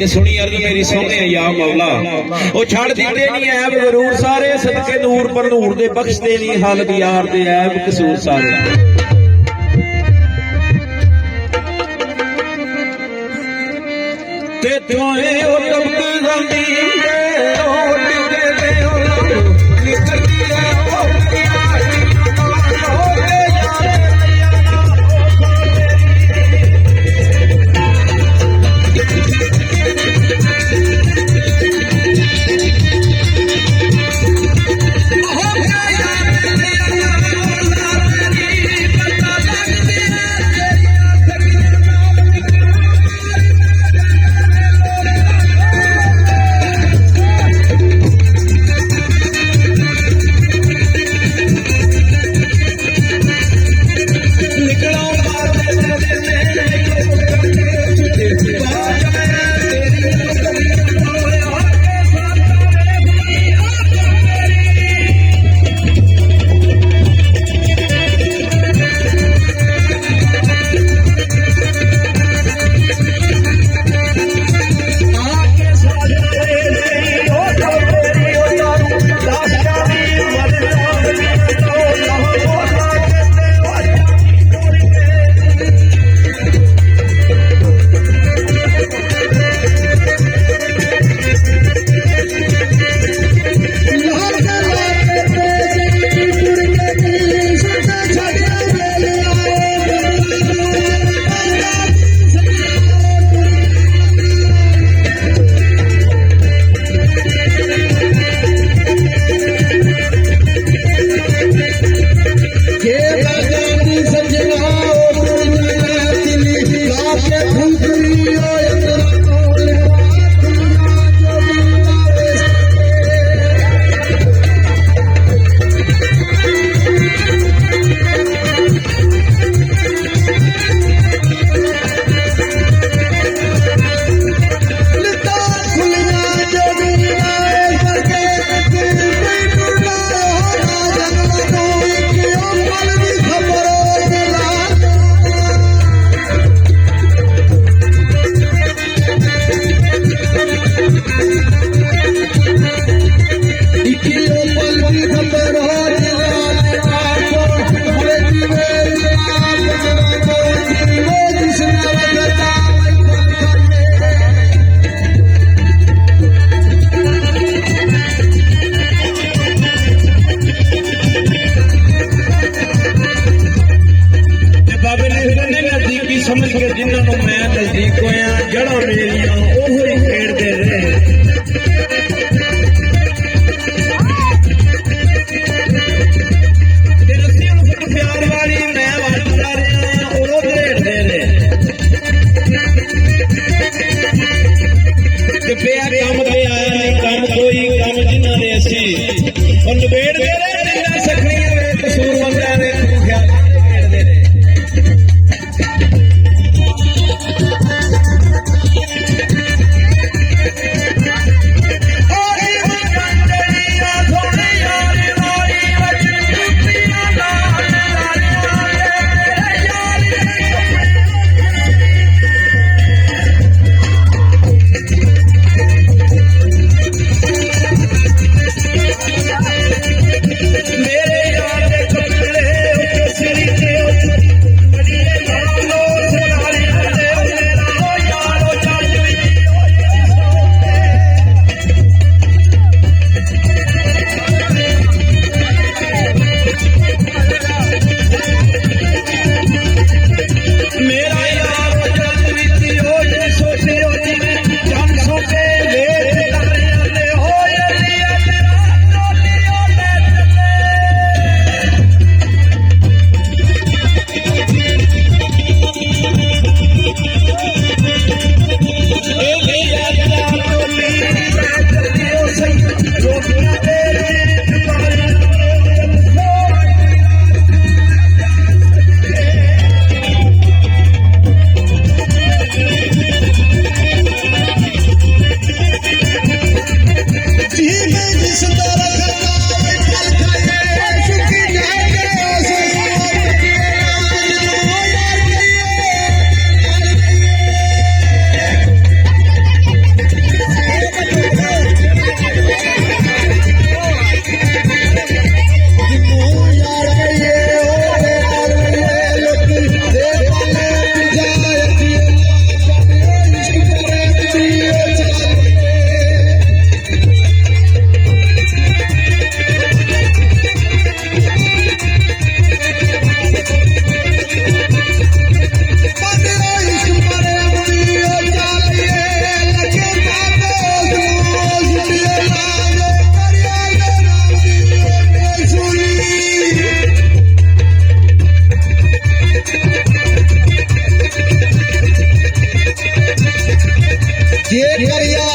ते सुनी अर्ज मेरी सोने या मौला ओ छड़ दिते नहीं ऐब जरूर सारे सदके नूर पर नूर दे बख्श दे नहीं हालत यार दे ऐब कसूर सारे ते तोए ओ तबक गंदी ओ डिगे दे ओ निकलती है ओ समझ के जिन्होंने मैं नजदीक होया जड़ा मेरिया ओहो ही खेड़ते रहे प्यार वाली मैं वाला खेड़ते रहे पिया कम पे आया नहीं कम कोई कम जिन्होंने असी और नबेड़ दे रहे जिन्ना सकनी कसूर बंदा ने ख्याल खेड़ते रहे ਜੇ ਕਰਿਆ